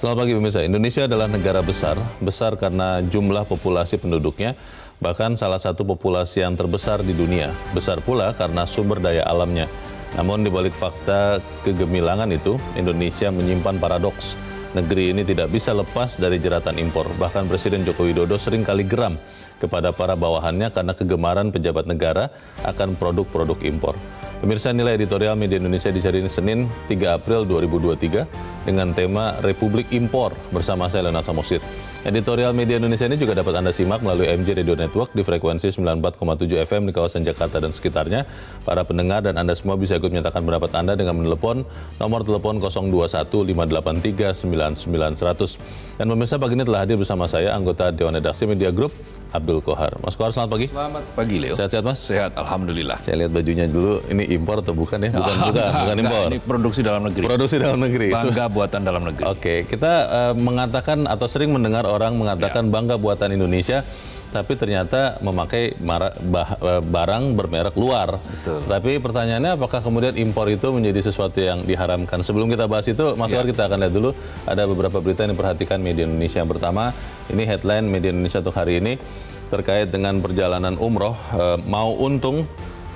Selamat pagi pemirsa. Indonesia adalah negara besar karena jumlah populasi penduduknya, bahkan salah satu populasi yang terbesar di dunia. Besar pula karena sumber daya alamnya. Namun di balik fakta kegemilangan itu, Indonesia menyimpan paradoks. Negeri ini tidak bisa lepas dari jeratan impor. Bahkan Presiden Joko Widodo sering kali geram kepada para bawahannya karena kegemaran pejabat negara akan produk-produk impor. Pemirsa, nilai editorial Media Indonesia di hari ini Senin 3 April 2023 dengan tema Republik Impor bersama saya Leonard Samosir. Editorial Media Indonesia ini juga dapat Anda simak melalui MJ Radio Network di frekuensi 94,7 FM di kawasan Jakarta dan sekitarnya. Para pendengar dan Anda semua bisa ikut menyatakan pendapat Anda dengan menelepon nomor telepon 021-583-99-100. Dan pemirsa, pagi ini telah hadir bersama saya anggota Dewan Redaksi Media Group, Abdul Kohar. Mas Kohar, selamat pagi. Selamat pagi, Leo. Sehat-sehat, Mas? Sehat, alhamdulillah. Saya lihat bajunya dulu, ini impor atau bukan ya? Bukan impor. Ini produksi dalam negeri. Produksi dalam negeri. Bangga buatan dalam negeri. Oke, kita mengatakan atau sering mendengar orang mengatakan bangga buatan Indonesia, tapi ternyata memakai barang bermerek luar. Betul. Tapi pertanyaannya, apakah kemudian impor itu menjadi sesuatu yang diharamkan? Sebelum kita bahas itu, Mas Kohar, kita akan lihat dulu ada beberapa berita yang diperhatikan Media Indonesia. Yang pertama, ini headline Media Indonesia untuk hari ini terkait dengan perjalanan umroh, mau untung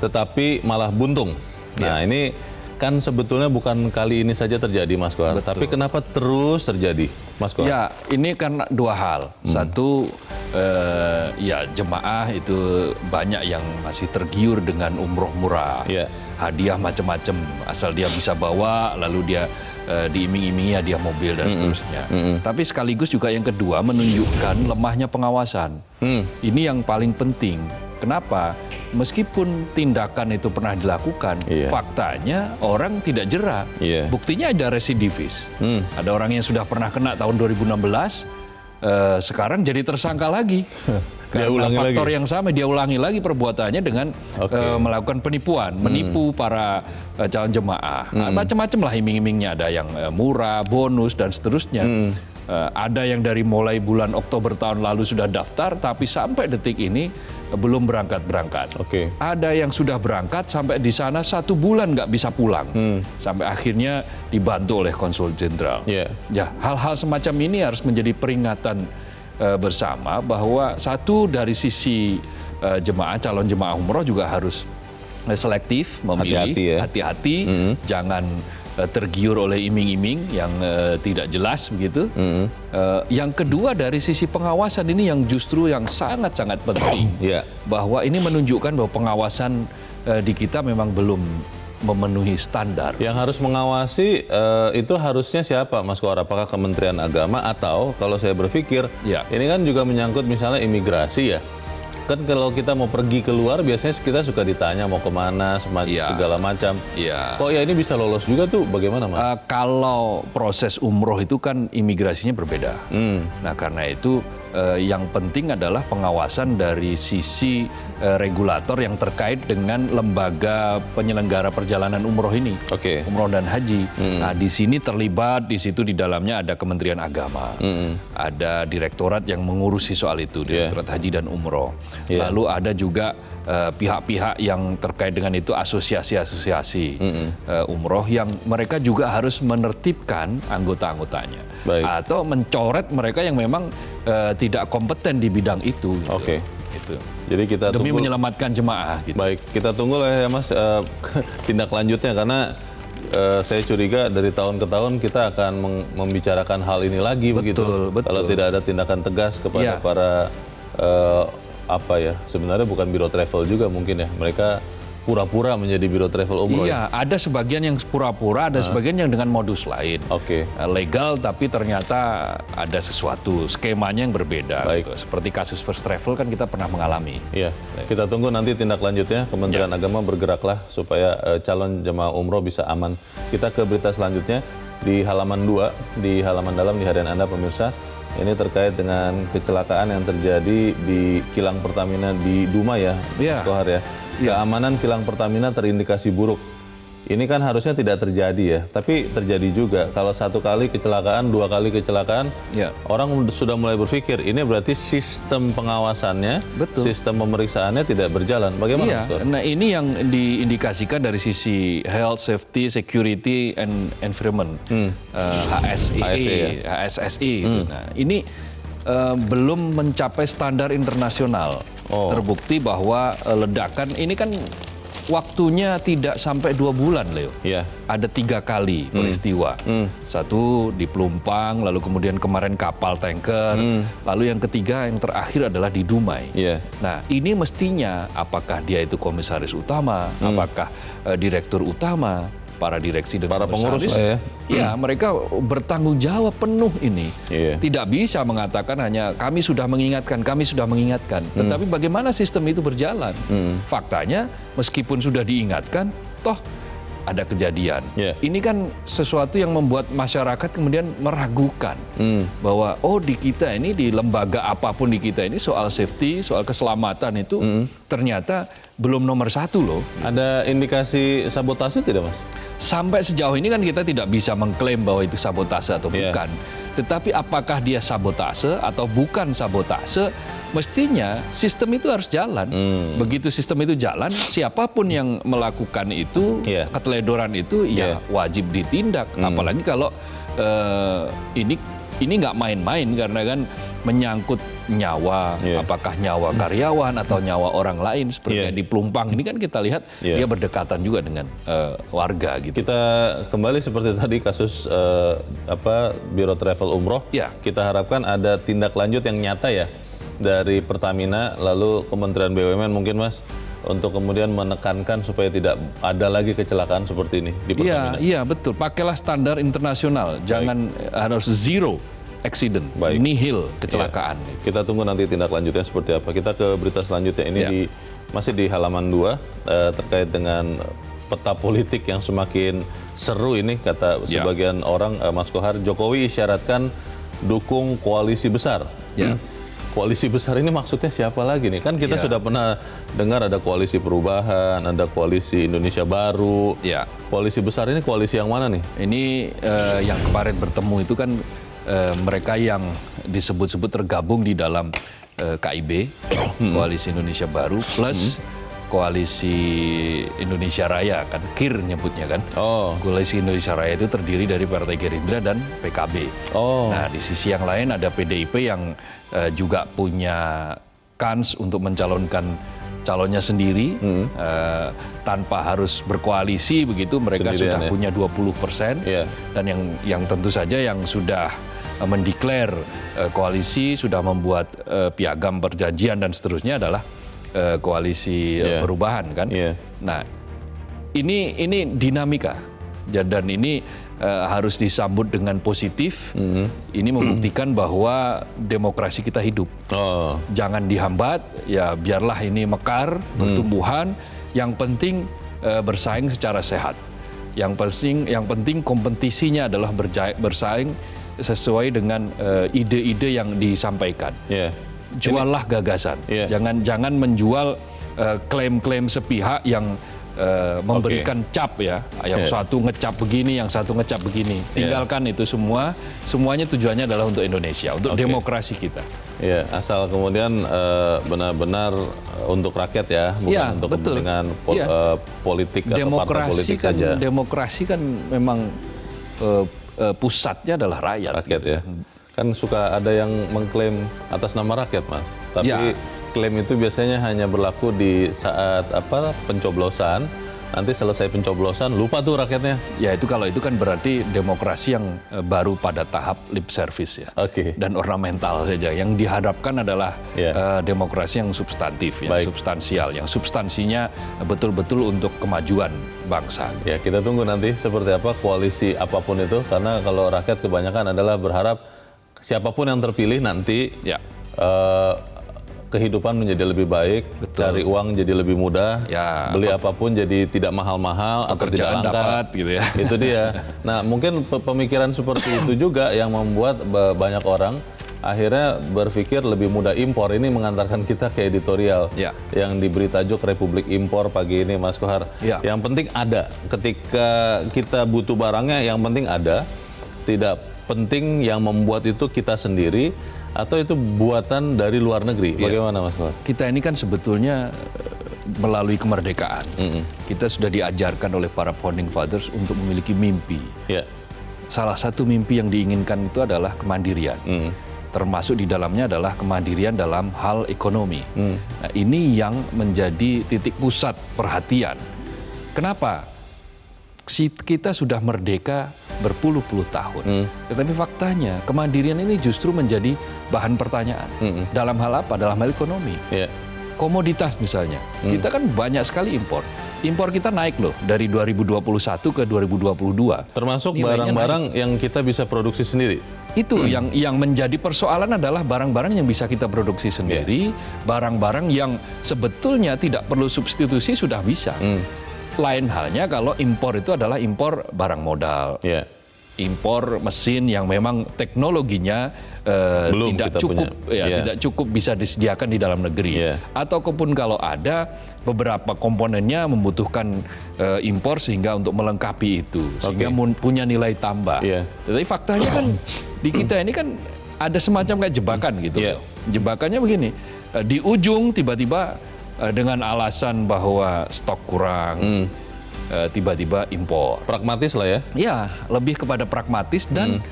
tetapi malah buntung. Nah, ini kan sebetulnya bukan kali ini saja terjadi, Mas Kohar. Tapi kenapa terus terjadi, Mas Kohar? Ya, ini kan dua hal. Satu, ya jemaah itu banyak yang masih tergiur dengan umroh murah. Hadiah macam-macam, asal dia bisa bawa, lalu dia diiming-imingi hadiah mobil dan seterusnya. Tapi sekaligus juga yang kedua menunjukkan lemahnya pengawasan. Ini yang paling penting. Kenapa? Meskipun tindakan itu pernah dilakukan, faktanya orang tidak jera. Buktinya ada residivis. Ada orang yang sudah pernah kena tahun 2016, sekarang jadi tersangka lagi. Karena faktor yang sama, dia ulangi lagi perbuatannya dengan melakukan penipuan, menipu para calon jemaah. Macam-macam lah iming-imingnya, ada yang murah, bonus, dan seterusnya. Ada yang dari mulai bulan Oktober tahun lalu sudah daftar, tapi sampai detik ini belum berangkat-berangkat. Ada yang sudah berangkat sampai di sana 1 bulan nggak bisa pulang, sampai akhirnya dibantu oleh konsul jenderal. Ya, hal-hal semacam ini harus menjadi peringatan bersama bahwa satu dari sisi calon jemaah umroh juga harus selektif memilih, hati-hati, jangan tergiur oleh iming-iming yang tidak jelas begitu. Yang kedua dari sisi pengawasan ini yang justru yang sangat-sangat penting, bahwa ini menunjukkan bahwa pengawasan di kita memang belum memenuhi standar. Yang harus mengawasi itu harusnya siapa, Mas Kohar? Apakah Kementerian Agama atau kalau saya berpikir ini kan juga menyangkut misalnya imigrasi ya? Kan kalau kita mau pergi keluar biasanya kita suka ditanya mau kemana, segala macam. Kok ya ini bisa lolos juga tuh, bagaimana, Mas? Kalau proses umroh itu kan imigrasinya berbeda. Nah, karena itu yang penting adalah pengawasan dari sisi regulator yang terkait dengan lembaga penyelenggara perjalanan umroh ini, umroh dan haji. Nah, di sini terlibat, di situ di dalamnya ada Kementerian Agama, ada direktorat yang mengurusi soal itu, Direktorat Haji dan Umroh. Lalu ada juga pihak-pihak yang terkait dengan itu, asosiasi-asosiasi umroh yang mereka juga harus menertibkan anggota-anggotanya atau mencoret mereka yang memang tidak kompeten di bidang itu. Gitu. Jadi kita demi menyelamatkan jemaah. Gitu. Baik, kita tunggu lah ya, Mas, tindak lanjutnya, karena saya curiga dari tahun ke tahun kita akan membicarakan hal ini lagi. Betul. Kalau tidak ada tindakan tegas kepada para sebenarnya bukan biro travel juga mungkin ya, mereka pura-pura menjadi biro travel umroh. Ada sebagian yang pura-pura, ada sebagian yang dengan modus lain. Legal tapi ternyata ada sesuatu skemanya yang berbeda. Gitu. Seperti kasus First Travel kan kita pernah mengalami. Kita tunggu nanti tindak lanjutnya. Kementerian Agama bergeraklah supaya calon jemaah umroh bisa aman. Kita ke berita selanjutnya di halaman 2, di halaman dalam di harian Anda, pemirsa. Ini terkait dengan kecelakaan yang terjadi di kilang Pertamina di Dumai ya, Mas Kohar ya. Keamanan kilang Pertamina terindikasi buruk. Ini kan harusnya tidak terjadi ya, tapi terjadi juga. Kalau 1 kali kecelakaan, 2 kali kecelakaan, orang sudah mulai berpikir ini berarti sistem pengawasannya, sistem pemeriksaannya tidak berjalan. Bagaimana? Nah ini yang diindikasikan dari sisi health, safety, security, and environment, HSSI. Nah ini belum mencapai standar internasional. Terbukti bahwa ledakan ini kan waktunya tidak sampai 2 bulan, Leo. Ada 3 kali peristiwa. Satu di Pelumpang, lalu kemudian kemarin kapal tanker, lalu yang ketiga, yang terakhir adalah di Dumai. Nah, ini mestinya apakah dia itu komisaris utama, apakah direktur utama, para direksi dan para pengurus mereka bertanggung jawab penuh ini. Tidak bisa mengatakan hanya kami sudah mengingatkan. Tetapi bagaimana sistem itu berjalan? Faktanya meskipun sudah diingatkan, toh ada kejadian. Ini kan sesuatu yang membuat masyarakat kemudian meragukan bahwa di kita ini, di lembaga apapun di kita ini, soal safety, soal keselamatan itu ternyata belum nomor 1 loh. Ada indikasi sabotase tidak, Mas? Sampai sejauh ini kan kita tidak bisa mengklaim bahwa itu sabotase atau bukan. Tetapi apakah dia sabotase atau bukan sabotase, mestinya sistem itu harus jalan. Begitu sistem itu jalan, siapapun yang melakukan itu, keteledoran itu, wajib ditindak. Apalagi kalau ini nggak main-main, karena kan menyangkut nyawa, apakah nyawa karyawan atau nyawa orang lain, seperti di Pelumpang ini kan kita lihat dia berdekatan juga dengan warga gitu. Kita kembali seperti tadi kasus Biro Travel Umroh, kita harapkan ada tindak lanjut yang nyata ya dari Pertamina, lalu Kementerian BUMN mungkin, Mas, untuk kemudian menekankan supaya tidak ada lagi kecelakaan seperti ini di Pertamina. Iya, betul. Pakailah standar internasional, jangan harus zero accident, nihil kecelakaan. Kita tunggu nanti tindak lanjutnya seperti apa. Kita ke berita selanjutnya. Ini masih di halaman 2 terkait dengan peta politik yang semakin seru ini, kata sebagian orang, Mas Kohar. Jokowi isyaratkan dukung koalisi besar. Koalisi besar ini maksudnya siapa lagi nih? Kan kita sudah pernah dengar ada koalisi perubahan, ada koalisi Indonesia Baru. Koalisi besar ini koalisi yang mana nih? Ini yang kemarin bertemu itu kan mereka yang disebut-sebut tergabung di dalam KIB, Koalisi Indonesia Baru, plus Koalisi Indonesia Raya, kan KIR nyebutnya kan. Koalisi Indonesia Raya itu terdiri dari Partai Gerindra dan PKB. Nah, di sisi yang lain ada PDIP yang juga punya kans untuk mencalonkan calonnya sendiri tanpa harus berkoalisi begitu. Mereka sudah punya 20%. Dan yang tentu saja yang sudah mendeklar koalisi, sudah membuat piagam perjanjian dan seterusnya adalah koalisi perubahan kan. Nah, ini dinamika dan ini harus disambut dengan positif. Ini membuktikan bahwa demokrasi kita hidup. Jangan dihambat, ya biarlah ini mekar, bertumbuhan. Yang penting bersaing secara sehat. Yang penting kompetisinya adalah bersaing sesuai dengan ide-ide yang disampaikan. Juallah gagasan. Jangan menjual klaim-klaim sepihak yang memberikan cap ya. Yang satu ngecap begini, yang satu ngecap begini. Tinggalkan itu semua. Semuanya tujuannya adalah untuk Indonesia, untuk demokrasi kita. Asal kemudian benar-benar untuk rakyat ya, bukan untuk kepentingan politik atau partai politik saja. Demokrasi kan memang pusatnya adalah rakyat. Ya. Kan suka ada yang mengklaim atas nama rakyat, Mas. Tapi klaim itu biasanya hanya berlaku di saat pencoblosan. Nanti selesai pencoblosan lupa tuh rakyatnya. Ya kalau itu kan berarti demokrasi yang baru pada tahap lip service ya. Dan ornamental saja. Yang dihadapkan adalah demokrasi yang substantif, yang substansial, yang substansinya betul-betul untuk kemajuan bangsa. Kita tunggu nanti seperti apa koalisi apapun itu, karena kalau rakyat kebanyakan adalah berharap siapapun yang terpilih nanti kehidupan menjadi lebih baik, cari uang jadi lebih mudah, beli apapun jadi tidak mahal-mahal atau tidak langka. Dapat, gitu ya. Itu dia. Nah, mungkin pemikiran seperti itu juga yang membuat banyak orang akhirnya berpikir lebih mudah impor. Ini mengantarkan kita ke editorial yang diberi tajuk Republik Impor pagi ini, Mas Kohar. Yang penting ada, ketika kita butuh barangnya, yang penting ada. Tidak penting yang membuat itu kita sendiri atau itu buatan dari luar negeri. Bagaimana, Mas Kohar? Kita ini kan sebetulnya melalui kemerdekaan, kita sudah diajarkan oleh para founding fathers untuk memiliki mimpi. Salah satu mimpi yang diinginkan itu adalah kemandirian. Termasuk di dalamnya adalah kemandirian dalam hal ekonomi. Nah, ini yang menjadi titik pusat perhatian. Kenapa? Kita sudah merdeka berpuluh-puluh tahun. Tetapi faktanya kemandirian ini justru menjadi bahan pertanyaan. Dalam hal apa? Dalam hal ekonomi. Komoditas misalnya, kita kan banyak sekali impor. Impor kita naik loh dari 2021 ke 2022. Termasuk barang-barang yang kita bisa produksi sendiri. Itu yang menjadi persoalan adalah barang-barang yang bisa kita produksi sendiri, barang-barang yang sebetulnya tidak perlu substitusi sudah bisa. Lain halnya kalau impor itu adalah impor barang modal. Impor mesin yang memang teknologinya tidak cukup, tidak cukup bisa disediakan di dalam negeri. Ataupun kalau ada beberapa komponennya membutuhkan impor sehingga untuk melengkapi itu, sehingga punya nilai tambah. Tetapi faktanya kan di kita ini kan ada semacam kayak jebakan gitu. Jebakannya begini, di ujung tiba-tiba dengan alasan bahwa stok kurang. Tiba-tiba impor. Pragmatis lah ya? Ya, lebih kepada pragmatis dan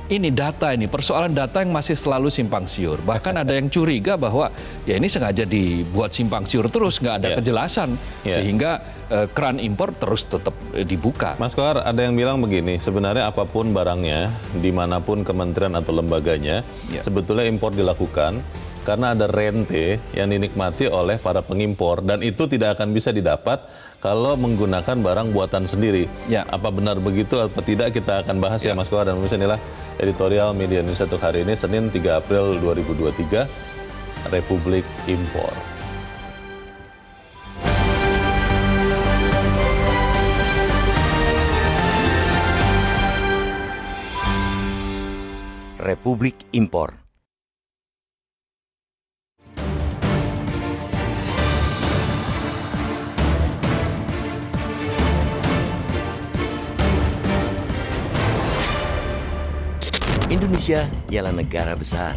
ini data ini, persoalan data yang masih selalu simpang siur. Bahkan ada yang curiga bahwa ya ini sengaja dibuat simpang siur terus, nggak ada kejelasan. Sehingga keran impor terus tetap dibuka. Mas Kohar, ada yang bilang begini, sebenarnya apapun barangnya, dimanapun kementerian atau lembaganya, sebetulnya impor dilakukan karena ada rente yang dinikmati oleh para pengimpor dan itu tidak akan bisa didapat kalau menggunakan barang buatan sendiri. Apa benar begitu atau tidak, kita akan bahas ya Mas Kohar. Dan inilah editorial Media Indonesia untuk hari ini, Senin 3 April 2023, Republik Impor. Republik Impor. Indonesia ialah negara besar.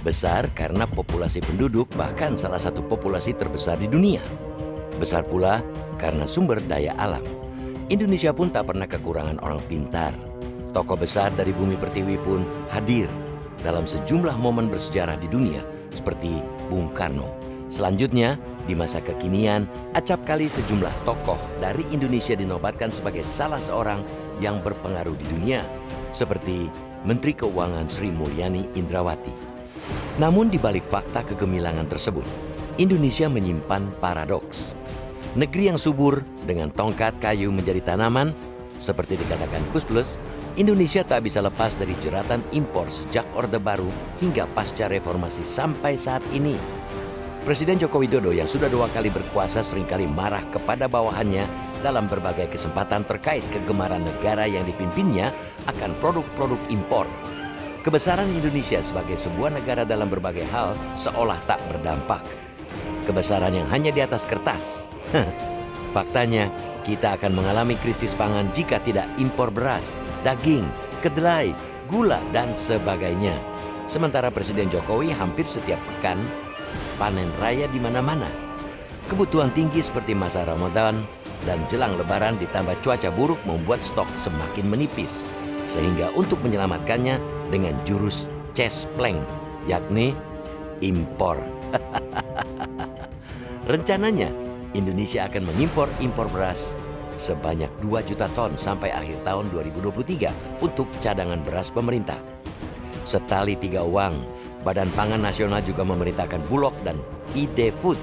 Besar karena populasi penduduk bahkan salah satu populasi terbesar di dunia. Besar pula karena sumber daya alam. Indonesia pun tak pernah kekurangan orang pintar. Tokoh besar dari bumi pertiwi pun hadir dalam sejumlah momen bersejarah di dunia seperti Bung Karno. Selanjutnya, di masa kekinian, acap kali sejumlah tokoh dari Indonesia dinobatkan sebagai salah seorang yang berpengaruh di dunia, seperti Menteri Keuangan Sri Mulyani Indrawati. Namun di balik fakta kegemilangan tersebut, Indonesia menyimpan paradoks. Negeri yang subur dengan tongkat kayu menjadi tanaman, seperti dikatakan Kus Plus, Indonesia tak bisa lepas dari jeratan impor sejak Orde Baru hingga pasca reformasi sampai saat ini. Presiden Joko Widodo yang sudah 2 kali berkuasa seringkali marah kepada bawahannya dalam berbagai kesempatan terkait kegemaran negara yang dipimpinnya akan produk-produk impor. Kebesaran Indonesia sebagai sebuah negara dalam berbagai hal seolah tak berdampak. Kebesaran yang hanya di atas kertas. Faktanya, kita akan mengalami krisis pangan jika tidak impor beras, daging, kedelai, gula, dan sebagainya. Sementara Presiden Jokowi hampir setiap pekan panen raya di mana-mana. Kebutuhan tinggi seperti masa Ramadan dan jelang Lebaran ditambah cuaca buruk membuat stok semakin menipis. Sehingga untuk menyelamatkannya dengan jurus cespleng, yakni impor. Rencananya, Indonesia akan mengimpor beras sebanyak 2 juta ton sampai akhir tahun 2023 untuk cadangan beras pemerintah. Setali 3 uang, Badan Pangan Nasional juga memerintahkan Bulog dan ID Food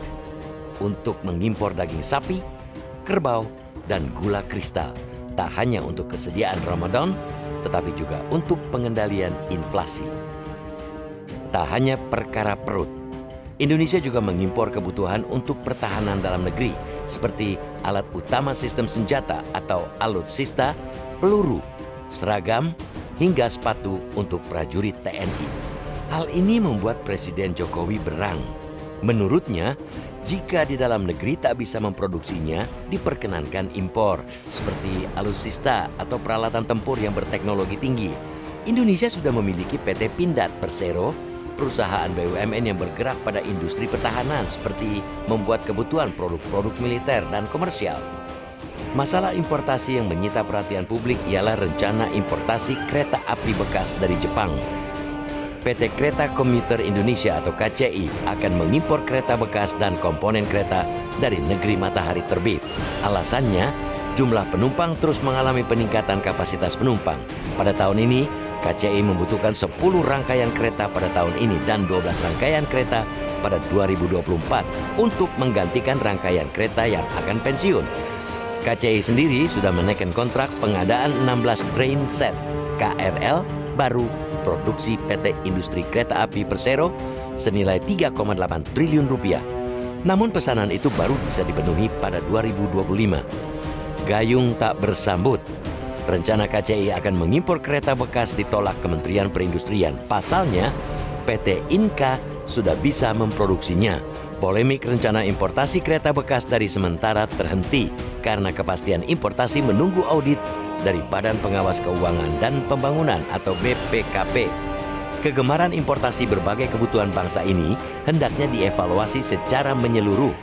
untuk mengimpor daging sapi, kerbau, dan gula kristal. Tak hanya untuk kesediaan Ramadan, tetapi juga untuk pengendalian inflasi. Tak hanya perkara perut, Indonesia juga mengimpor kebutuhan untuk pertahanan dalam negeri, seperti alat utama sistem senjata atau alutsista, peluru, seragam, hingga sepatu untuk prajurit TNI. Hal ini membuat Presiden Jokowi berang. Menurutnya, jika di dalam negeri tak bisa memproduksinya, diperkenankan impor, seperti alutsista atau peralatan tempur yang berteknologi tinggi. Indonesia sudah memiliki PT Pindad Persero, perusahaan BUMN yang bergerak pada industri pertahanan seperti membuat kebutuhan produk-produk militer dan komersial. Masalah importasi yang menyita perhatian publik ialah rencana importasi kereta api bekas dari Jepang. PT Kereta Komuter Indonesia atau KCI akan mengimpor kereta bekas dan komponen kereta dari negeri matahari terbit. Alasannya, jumlah penumpang terus mengalami peningkatan kapasitas penumpang. Pada tahun ini, KCI membutuhkan 10 rangkaian kereta pada tahun ini dan 12 rangkaian kereta pada 2024 untuk menggantikan rangkaian kereta yang akan pensiun. KCI sendiri sudah menaikkan kontrak pengadaan 16 train set KRL baru produksi PT Industri Kereta Api Persero senilai 3,8 triliun rupiah. Namun pesanan itu baru bisa dipenuhi pada 2025. Gayung tak bersambut. Rencana KCI akan mengimpor kereta bekas ditolak Kementerian Perindustrian. Pasalnya, PT Inka sudah bisa memproduksinya. Polemik rencana importasi kereta bekas dari sementara terhenti karena kepastian importasi menunggu audit dari Badan Pengawas Keuangan dan Pembangunan atau BPKP. Kegemaran importasi berbagai kebutuhan bangsa ini hendaknya dievaluasi secara menyeluruh.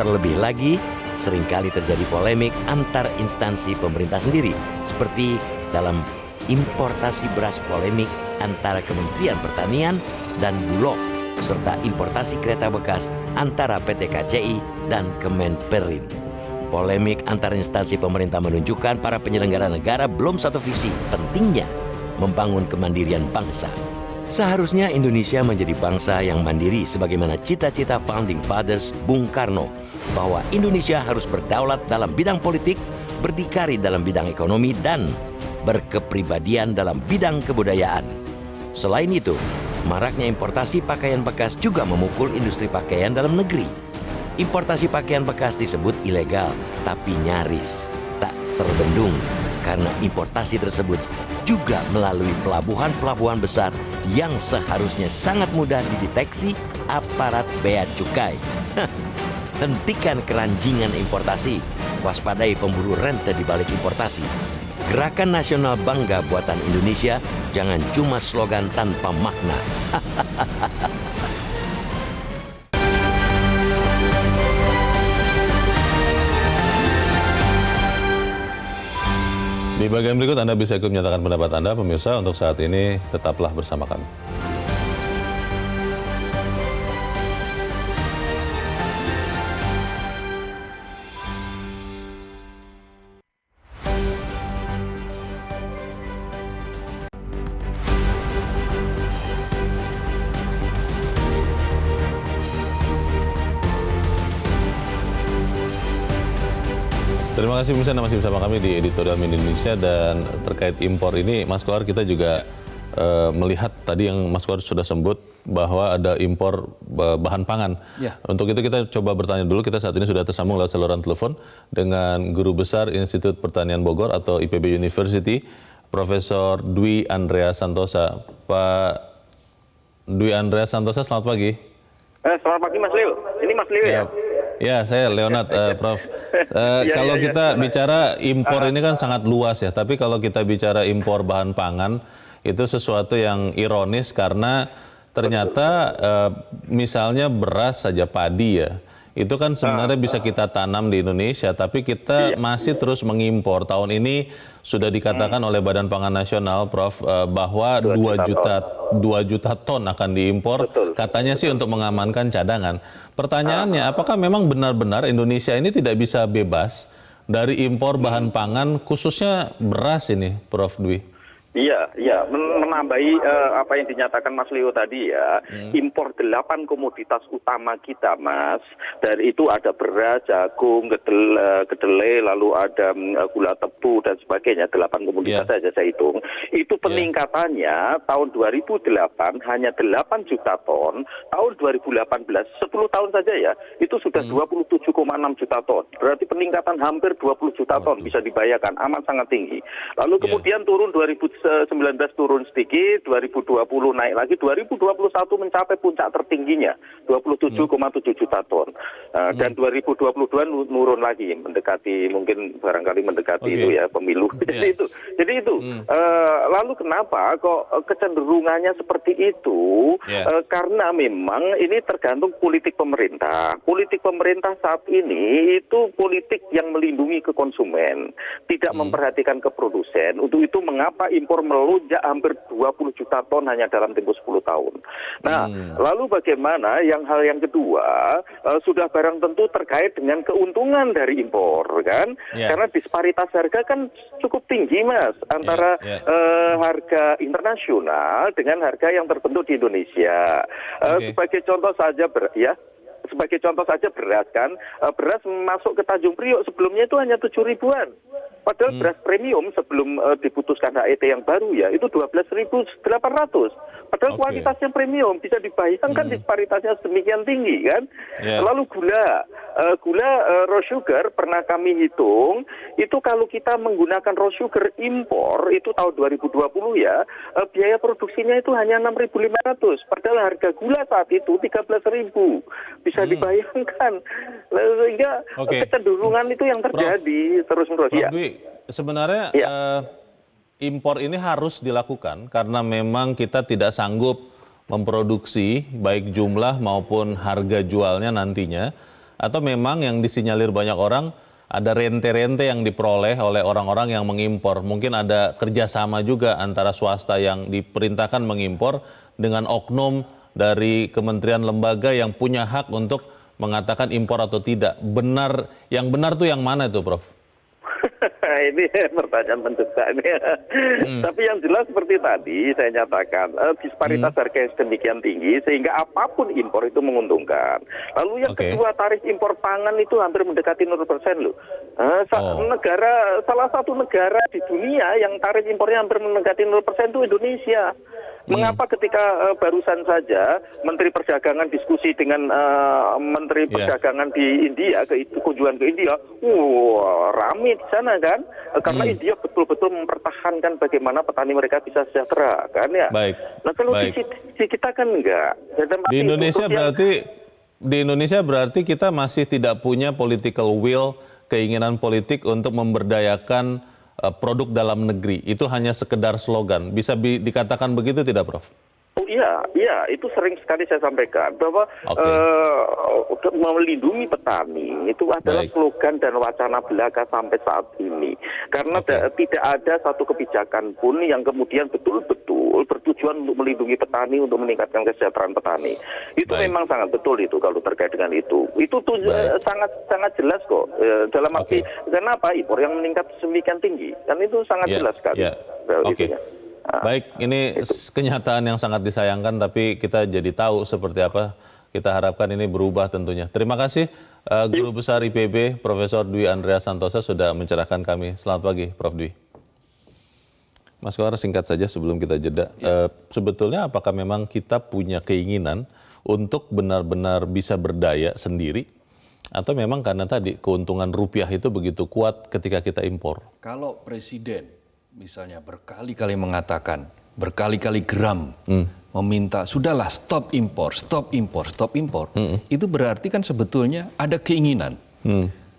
Terlebih lagi, seringkali terjadi polemik antar instansi pemerintah sendiri, seperti dalam importasi beras polemik antara Kementerian Pertanian dan Bulog, serta importasi kereta bekas antara PT KCI dan Kemenperin. Polemik antar instansi pemerintah menunjukkan para penyelenggara negara belum satu visi pentingnya membangun kemandirian bangsa. Seharusnya Indonesia menjadi bangsa yang mandiri sebagaimana cita-cita Founding Fathers Bung Karno, bahwa Indonesia harus berdaulat dalam bidang politik, berdikari dalam bidang ekonomi, dan berkepribadian dalam bidang kebudayaan. Selain itu, maraknya importasi pakaian bekas juga memukul industri pakaian dalam negeri. Importasi pakaian bekas disebut ilegal, tapi nyaris tak terbendung karena importasi tersebut juga melalui pelabuhan-pelabuhan besar yang seharusnya sangat mudah dideteksi aparat bea cukai. Hentikan keranjingan importasi, waspadai pemburu rente di balik importasi. Gerakan Nasional Bangga Buatan Indonesia jangan cuma slogan tanpa makna. Di bagian berikut Anda bisa ikut menyatakan pendapat Anda, pemirsa. Untuk saat ini, tetaplah bersama kami. Terima kasih pemirsa, Anda masih bersama kami di Editorial Indonesia. Dan terkait impor ini, Mas Kohar, kita juga melihat tadi yang Mas Kohar sudah sebut bahwa ada impor bahan pangan. Ya. Untuk itu kita coba bertanya dulu, kita saat ini sudah tersambung lewat saluran telepon dengan Guru Besar Institut Pertanian Bogor atau IPB University, Profesor Dwi Andrea Santosa. Pak Dwi Andrea Santosa, selamat pagi. Selamat pagi Mas Leo. Ini Mas Leo ya? Ya, saya Leonard, Prof. Kalau kita bicara impor ini kan sangat luas ya, tapi kalau kita bicara impor bahan pangan, itu sesuatu yang ironis karena ternyata misalnya beras saja, padi ya, itu kan sebenarnya bisa kita tanam di Indonesia, tapi kita masih terus mengimpor. Tahun ini sudah dikatakan oleh Badan Pangan Nasional, Prof, bahwa 2 juta ton akan diimpor. Betul. Katanya sih untuk mengamankan cadangan. Pertanyaannya, apakah memang benar-benar Indonesia ini tidak bisa bebas dari impor bahan pangan, khususnya beras ini, Prof Dwi? Iya, menambahi apa yang dinyatakan Mas Leo tadi ya, impor 8 komoditas utama kita, Mas. Dari itu ada beras, jagung, kedelai, lalu ada gula tebu dan sebagainya, 8 komoditas saja saya hitung. Itu peningkatannya tahun 2008 hanya 8 juta ton, tahun 2018 10 tahun saja ya, itu sudah 27,6 juta ton. Berarti peningkatan hampir 20 juta ton, bisa dibayangkan, amat sangat tinggi. Lalu kemudian turun 2019 turun sedikit, 2020 naik lagi, 2021 mencapai puncak tertingginya 27,7 juta ton. Dan 2022 nurun lagi, mungkin barangkali mendekati itu ya pemilu. Jadi itu. Lalu kenapa kok kecenderungannya seperti itu? Karena memang ini tergantung politik pemerintah. Politik pemerintah saat ini itu politik yang melindungi ke konsumen, tidak memperhatikan ke produsen. Untuk itu mengapa impor melonjak hampir 20 juta ton hanya dalam tempo 10 tahun. Nah, lalu bagaimana hal yang kedua, sudah barang tentu terkait dengan keuntungan dari impor, kan? Karena disparitas harga kan cukup tinggi, Mas, antara harga internasional dengan harga yang terbentuk di Indonesia. Sebagai contoh saja beras kan, beras masuk ke Tanjung Priok sebelumnya itu hanya 7 ribuan. Padahal beras premium sebelum diputuskan HET yang baru ya, itu 12.800. Padahal kualitasnya premium, bisa dibayangkan disparitasnya sedemikian tinggi kan. Lalu gula raw sugar pernah kami hitung, itu kalau kita menggunakan raw sugar impor, itu tahun 2020 ya, biaya produksinya itu hanya 6.500. Padahal harga gula saat itu 13.000. Bisa dibayangkan. Sehingga kecenderungan itu yang terjadi terus-menerus. Prof. Dwi, sebenarnya impor ini harus dilakukan karena memang kita tidak sanggup memproduksi baik jumlah maupun harga jualnya nantinya, atau memang yang disinyalir banyak orang ada rente-rente yang diperoleh oleh orang-orang yang mengimpor. Mungkin ada kerjasama juga antara swasta yang diperintahkan mengimpor dengan oknum dari kementerian lembaga yang punya hak untuk mengatakan impor atau tidak. Yang benar tuh yang mana itu, Prof? Ini pertanyaan mendesak ini. Tapi yang jelas seperti tadi saya nyatakan, disparitas harga yang sedemikian tinggi sehingga apapun impor itu menguntungkan. Lalu yang kedua, tarif impor pangan itu hampir mendekati 0% loh. Salah satu negara di dunia yang tarif impornya hampir mendekati 0% itu Indonesia. Mengapa ketika barusan saja Menteri Perdagangan diskusi dengan Menteri Perdagangan di India, kunjungan ke India, rame di sana kan, karena India betul-betul mempertahankan bagaimana petani mereka bisa sejahtera kan ya. Nah kalau di kita kan enggak. Di Indonesia berarti kita masih tidak punya political will, keinginan politik untuk memberdayakan produk dalam negeri. Itu hanya sekedar slogan. Bisa dikatakan begitu tidak, Prof? Oh iya, itu sering sekali saya sampaikan bahwa melindungi petani itu adalah slogan dan wacana belaka sampai saat ini. Karena tidak ada satu kebijakan pun yang kemudian betul-betul bertujuan untuk melindungi petani, untuk meningkatkan kesejahteraan petani. Itu memang sangat betul itu kalau terkait dengan itu. Itu tuh sangat jelas kok. Dalam arti kenapa impor yang meningkat sedemikian tinggi? Kan itu sangat jelas sekali. Baik, ini kenyataan yang sangat disayangkan, tapi kita jadi tahu seperti apa. Kita harapkan ini berubah tentunya. Terima kasih Guru Besar IPB, Profesor Dwi Andreas Santosa sudah mencerahkan kami. Selamat pagi, Prof. Dwi. Mas Kohar, singkat saja sebelum kita jeda. Sebetulnya apakah memang kita punya keinginan untuk benar-benar bisa berdaya sendiri? Atau memang karena tadi keuntungan rupiah itu begitu kuat ketika kita impor? Kalau Presiden misalnya berkali-kali mengatakan, berkali-kali geram meminta, sudahlah stop impor, itu berarti kan sebetulnya ada keinginan.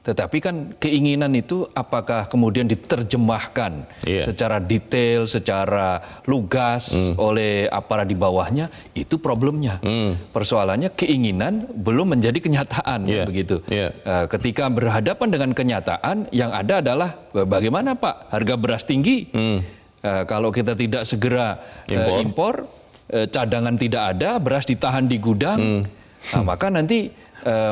Tetapi kan keinginan itu apakah kemudian diterjemahkan secara detail, secara lugas oleh aparat di bawahnya, itu problemnya. Persoalannya keinginan belum menjadi kenyataan, begitu. Ketika berhadapan dengan kenyataan, yang ada adalah bagaimana Pak, harga beras tinggi. Kalau kita tidak segera impor, cadangan tidak ada, beras ditahan di gudang, maka nanti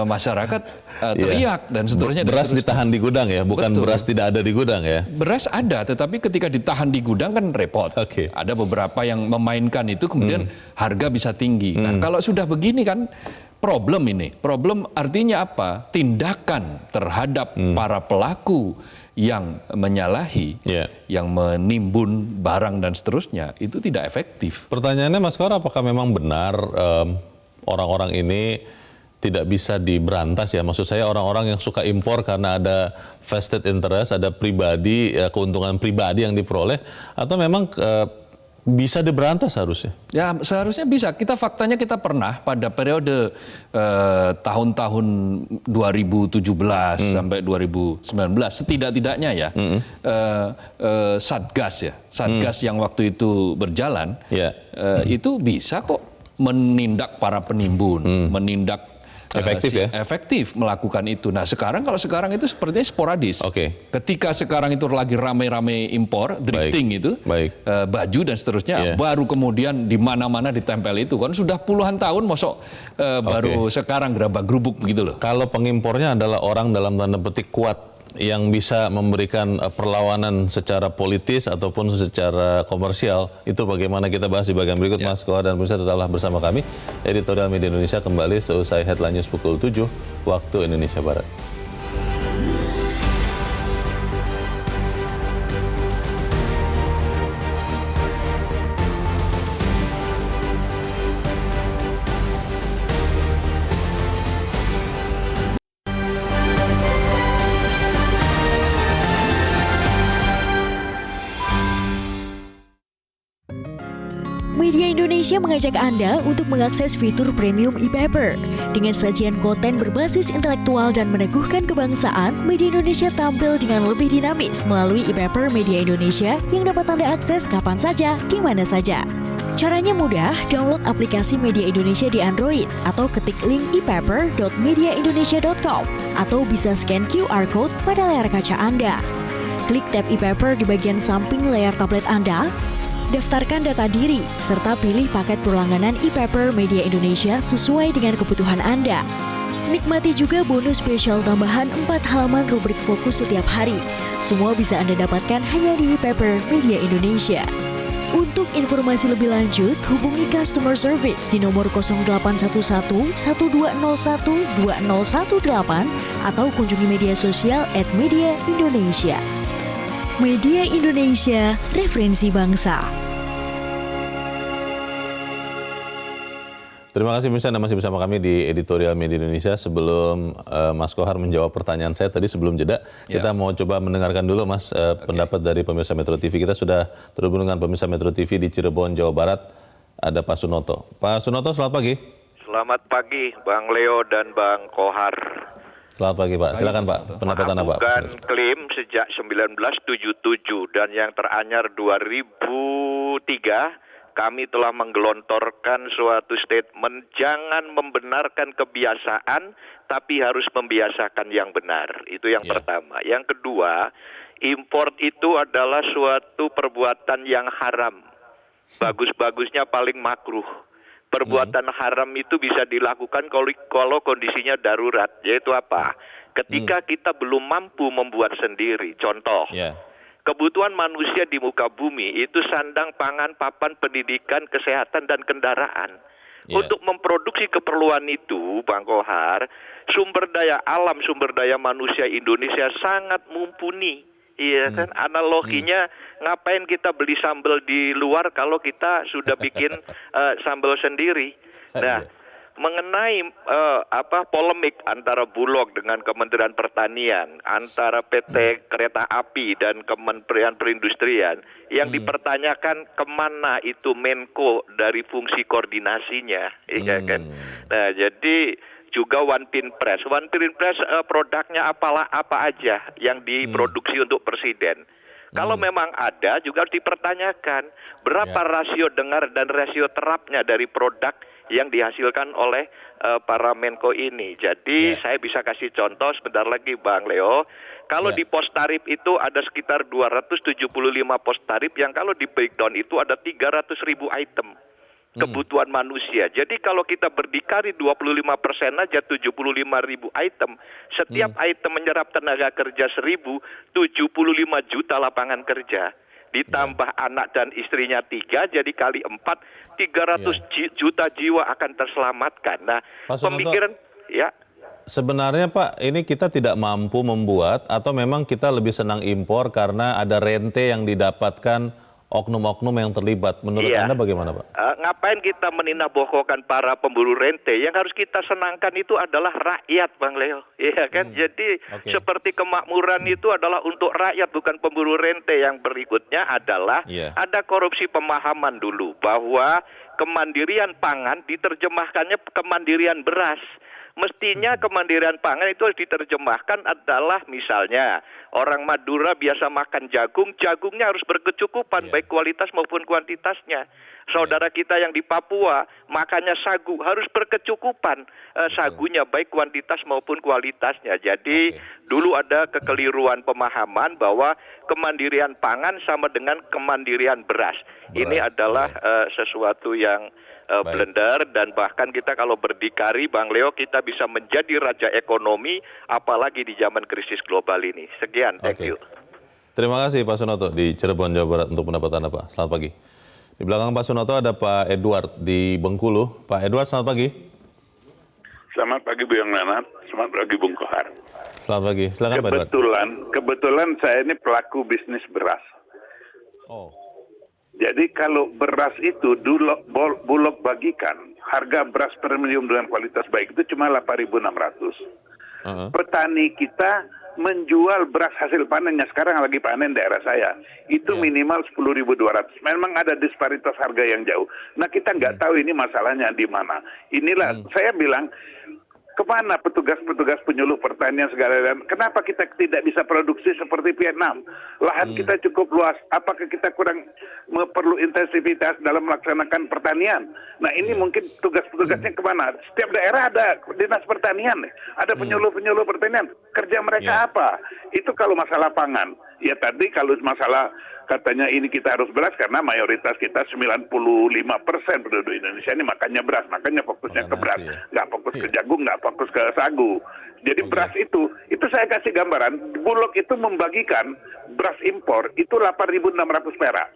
masyarakat teriak dan seterusnya. Beras ditahan di gudang ya, bukan beras tidak ada di gudang ya? Beras ada, tetapi ketika ditahan di gudang kan repot. Ada beberapa yang memainkan itu, kemudian harga bisa tinggi. Nah kalau sudah begini kan problem ini. Problem artinya apa? Tindakan terhadap para pelaku yang menyalahi, yang menimbun barang dan seterusnya, itu tidak efektif. Pertanyaannya Mas Kohar, apakah memang benar orang-orang ini tidak bisa diberantas ya. Maksud saya orang-orang yang suka impor karena ada vested interest, ada pribadi, keuntungan pribadi yang diperoleh, atau memang bisa diberantas harusnya? Ya seharusnya bisa. Faktanya kita pernah pada periode tahun-tahun 2017 sampai 2019 setidak-tidaknya ya Satgas yang waktu itu berjalan itu bisa kok menindak para penimbun, menindak efektif melakukan itu. Nah kalau sekarang itu sepertinya sporadis. Ketika sekarang itu lagi rame-rame impor, drifting itu, baju dan seterusnya, baru kemudian di mana-mana ditempel itu. Kan sudah puluhan tahun, mosok baru sekarang gerabak-gerubuk begitu loh. Kalau pengimpornya adalah orang dalam tanda petik kuat, yang bisa memberikan perlawanan secara politis ataupun secara komersial, itu bagaimana kita bahas di bagian berikut. Mas Kohar dan pemirsa tetaplah bersama kami. Editorial Media Indonesia kembali seusai Headline News pukul 7 waktu Indonesia Barat. Media Indonesia mengajak Anda untuk mengakses fitur premium e-paper. Dengan sajian konten berbasis intelektual dan meneguhkan kebangsaan, Media Indonesia tampil dengan lebih dinamis melalui e-paper Media Indonesia yang dapat Anda akses kapan saja, di mana saja. Caranya mudah, download aplikasi Media Indonesia di Android atau ketik link e-paper.mediaindonesia.com atau bisa scan QR Code pada layar kaca Anda. Klik tab e-paper di bagian samping layar tablet Anda. Daftarkan data diri, serta pilih paket berlangganan e-paper Media Indonesia sesuai dengan kebutuhan Anda. Nikmati juga bonus spesial tambahan 4 halaman rubrik fokus setiap hari. Semua bisa Anda dapatkan hanya di e-paper Media Indonesia. Untuk informasi lebih lanjut, hubungi customer service di nomor 0811 1201 2018 atau kunjungi media sosial @mediaindonesia. Media Indonesia, referensi bangsa. Terima kasih pemirsa, Anda masih bersama kami di Editorial Media Indonesia. Sebelum Mas Kohar menjawab pertanyaan saya tadi sebelum jeda, kita mau coba mendengarkan dulu Mas pendapat dari pemirsa Metro TV. Kita sudah terhubung dengan pemirsa Metro TV di Cirebon, Jawa Barat. Ada Pak Sunoto. Pak Sunoto, selamat pagi. Selamat pagi, Bang Leo dan Bang Kohar. Selamat pagi Pak, silakan Pak, pendapat Anda Pak. Bukan klaim sejak 1977 dan yang teranyar 2003, kami telah menggelontorkan suatu statement, jangan membenarkan kebiasaan, tapi harus membiasakan yang benar. Itu yang pertama. Yang kedua, import itu adalah suatu perbuatan yang haram. Bagus-bagusnya paling makruh. Perbuatan haram itu bisa dilakukan kalau kondisinya darurat, yaitu apa? Ketika kita belum mampu membuat sendiri. Contoh, kebutuhan manusia di muka bumi itu sandang, pangan, papan, pendidikan, kesehatan, dan kendaraan. Untuk memproduksi keperluan itu, Bang Kohar, sumber daya alam, sumber daya manusia Indonesia sangat mumpuni. Iya kan, analoginya ngapain kita beli sambal di luar kalau kita sudah bikin sambal sendiri. Nah, mengenai polemik antara Bulog dengan Kementerian Pertanian, antara PT Kereta Api dan Kementerian Perindustrian, yang dipertanyakan kemana itu Menko dari fungsi koordinasinya, iya kan? Nah, jadi juga One Pin Press. One Pin Press produknya apa aja yang diproduksi untuk presiden. Kalau memang ada, juga harus dipertanyakan berapa rasio dengar dan rasio terapnya dari produk yang dihasilkan oleh para Menko ini. Jadi saya bisa kasih contoh sebentar lagi Bang Leo. Kalau di pos tarif itu ada sekitar 275 pos tarif yang kalau di breakdown itu ada 300.000 item kebutuhan manusia. Jadi kalau kita berdikari 25% aja 75.000 item. Setiap item menyerap tenaga kerja 1.000, 75 juta lapangan kerja. Ditambah anak dan istrinya 3, jadi kali 4, 300 juta jiwa akan terselamatkan. Nah, pemikiran sebenarnya Pak, ini kita tidak mampu membuat atau memang kita lebih senang impor karena ada rente yang didapatkan oknum-oknum yang terlibat. Menurut Iya. Anda bagaimana, Pak? Ngapain kita menindabohkan para pemburu rente? Yang harus kita senangkan itu adalah rakyat, Bang Leo. Iya kan? Jadi seperti kemakmuran itu adalah untuk rakyat, bukan pemburu rente. Yang berikutnya adalah ada korupsi pemahaman dulu bahwa kemandirian pangan diterjemahkannya kemandirian beras. Mestinya kemandirian pangan itu diterjemahkan adalah misalnya orang Madura biasa makan jagung, jagungnya harus berkecukupan baik kualitas maupun kuantitasnya. Saudara kita yang di Papua makannya sagu harus berkecukupan sagunya baik kuantitas maupun kualitasnya. Jadi dulu ada kekeliruan pemahaman bahwa kemandirian pangan sama dengan kemandirian beras. Ini adalah sesuatu yang blender, dan bahkan kita kalau berdikari, Bang Leo, kita bisa menjadi raja ekonomi apalagi di zaman krisis global ini. Sekian, thank you. Terima kasih Pak Sunoto di Cirebon, Jawa Barat untuk pendapat Anda, Pak. Selamat pagi. Di belakang Pak Sunoto ada Pak Edward di Bengkulu. Pak Edward, selamat pagi. Selamat pagi Bu Yang Nanat, selamat pagi Bung Kohar. Selamat pagi, silakan Pak Edward. Kebetulan saya ini pelaku bisnis beras. Jadi kalau beras itu Bulog bagikan, harga beras premium dengan kualitas baik itu cuma 8.600. Petani kita menjual beras hasil panennya, sekarang lagi panen daerah saya, itu minimal 10.200. Memang ada disparitas harga yang jauh. Nah kita nggak tahu ini masalahnya di mana. Inilah saya bilang, kemana petugas-petugas penyuluh pertanian segala dan kenapa kita tidak bisa produksi seperti Vietnam? Lahan kita cukup luas, apakah kita kurang perlu intensivitas dalam melaksanakan pertanian? Nah ini mungkin tugas-petugasnya kemana? Setiap daerah ada dinas pertanian, ada penyuluh-penyuluh pertanian. Kerja mereka apa? Itu kalau masalah pangan. Ya tadi kalau masalah katanya ini kita harus beras karena mayoritas kita 95% penduduk Indonesia ini makannya beras, makanya fokusnya ke beras, nggak fokus ke jagung, nggak fokus ke sagu. Jadi beras itu saya kasih gambaran, Bulog itu membagikan beras impor itu 8.600 perak.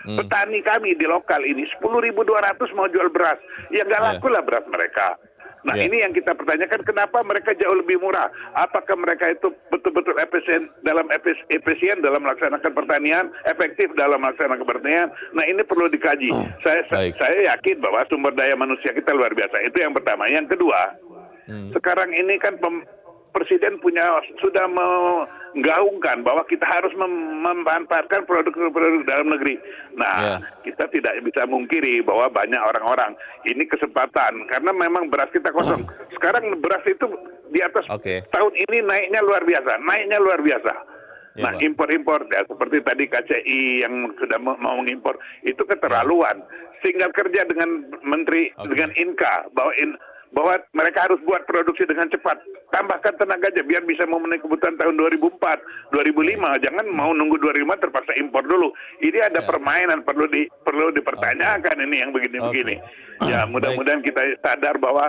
Petani kami di lokal ini 10.200 mau jual beras, ya nggak laku lah beras mereka. Nah ini yang kita pertanyakan, kenapa mereka jauh lebih murah? Apakah mereka itu betul-betul efisien dalam melaksanakan pertanian, efektif dalam melaksanakan pertanian? Nah ini perlu dikaji. Saya yakin bahwa sumber daya manusia kita luar biasa. Itu yang pertama. Yang kedua, sekarang ini kan Presiden sudah menggaungkan bahwa kita harus memanfaatkan produk-produk dalam negeri. Nah, kita tidak bisa mungkiri bahwa banyak orang-orang ini kesempatan karena memang beras kita kosong. Sekarang beras itu di atas tahun ini naiknya luar biasa. Nah, impor-impor ya seperti tadi KCI yang sudah mau mengimpor itu keterlaluan. Tinggal kerja dengan Menteri dengan Inka bahwa mereka harus buat produksi dengan cepat. Tambahkan tenaga aja biar bisa memenuhi kebutuhan tahun 2004, 2005. Jangan mau nunggu 2005 terpaksa impor dulu. Ini ada permainan perlu dipertanyakan ini yang begini-begini. Ya, mudah-mudahan kita sadar bahwa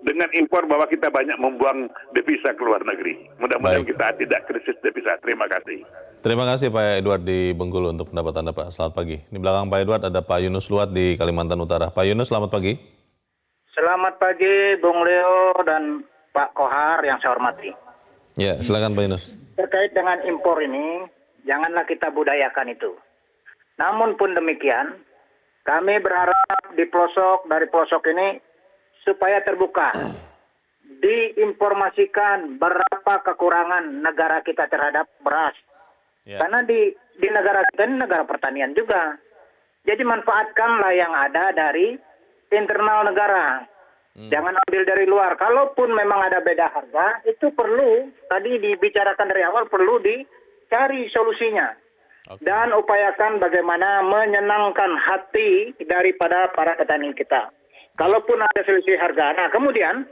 dengan impor bahwa kita banyak membuang devisa ke luar negeri. Mudah-mudahan kita tidak krisis devisa. Terima kasih. Terima kasih Pak Edward di Bengkulu untuk pendapat Anda, Pak. Selamat pagi. Di belakang Pak Edward ada Pak Yunus Luat di Kalimantan Utara. Pak Yunus, selamat pagi. Selamat pagi, Bung Leo dan Pak Kohar yang saya hormati. Ya, silakan Pak Yunus. Terkait dengan impor ini, janganlah kita budayakan itu. Namun pun demikian, kami berharap dari pelosok ini supaya terbuka. Diinformasikan berapa kekurangan negara kita terhadap beras. Karena di negara kita ini negara pertanian juga. Jadi manfaatkanlah yang ada dari internal negara. Jangan ambil dari luar. Kalaupun memang ada beda harga, itu perlu, tadi dibicarakan dari awal, perlu dicari solusinya. Dan upayakan bagaimana menyenangkan hati daripada para petani kita. Kalaupun ada selisih harga. Nah kemudian,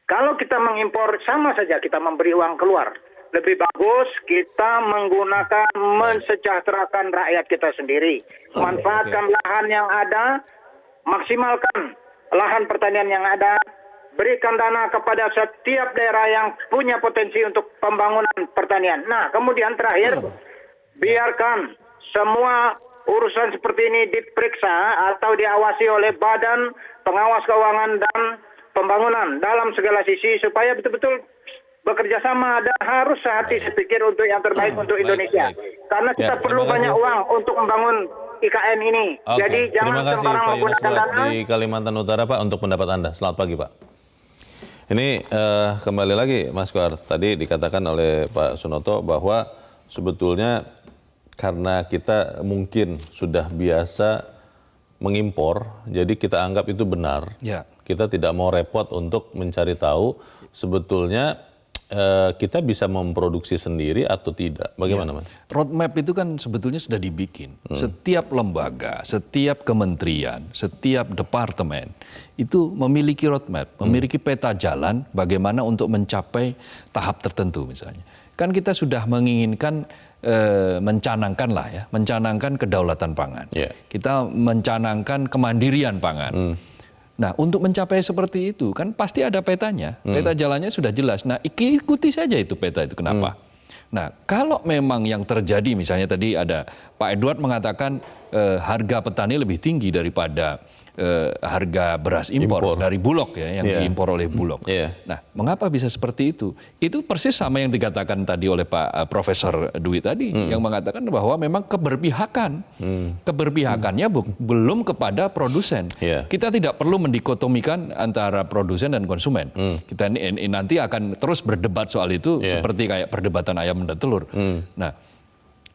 kalau kita mengimpor, sama saja kita memberi uang keluar. Lebih bagus kita menggunakan mensejahterakan rakyat kita sendiri. Manfaatkan lahan yang ada, maksimalkan lahan pertanian yang ada, berikan dana kepada setiap daerah yang punya potensi untuk pembangunan pertanian. Nah, kemudian terakhir, biarkan semua urusan seperti ini diperiksa atau diawasi oleh Badan Pengawas Keuangan dan Pembangunan dalam segala sisi supaya betul-betul bekerja sama dan harus sehati sepikir untuk yang terbaik untuk Indonesia. Karena kita perlu banyak uang untuk membangun IKN ini. Oke. Jadi jangan Terima kasih sembarang Pak Yunus menggunakan Buat dana. di Kalimantan Utara Pak untuk pendapat Anda. Selamat pagi Pak. Ini kembali lagi Mas Kohar, tadi dikatakan oleh Pak Sunoto bahwa sebetulnya karena kita mungkin sudah biasa mengimpor, jadi kita anggap itu benar. Ya. Kita tidak mau repot untuk mencari tahu sebetulnya kita bisa memproduksi sendiri atau tidak. Bagaimana Mas? Roadmap itu kan sebetulnya sudah dibikin. Setiap lembaga, setiap kementerian, setiap departemen itu memiliki roadmap, memiliki peta jalan bagaimana untuk mencapai tahap tertentu misalnya. Kan kita sudah menginginkan mencanangkan lah ya, mencanangkan kedaulatan pangan. Yeah. Kita mencanangkan kemandirian pangan. Nah, untuk mencapai seperti itu kan pasti ada petanya. Peta jalannya sudah jelas. Nah, ikuti saja itu peta itu. Kenapa? Nah, kalau memang yang terjadi misalnya tadi ada Pak Edward mengatakan harga petani lebih tinggi daripada harga beras impor dari Bulog ya, yang diimpor oleh Bulog. Nah, mengapa bisa seperti itu? Itu persis sama yang dikatakan tadi oleh Pak Profesor Dwi tadi, yang mengatakan bahwa memang keberpihakan. Keberpihakannya belum kepada produsen. Kita tidak perlu mendikotomikan antara produsen dan konsumen. Kita ini nanti akan terus berdebat soal itu seperti kayak perdebatan ayam dan telur. Nah,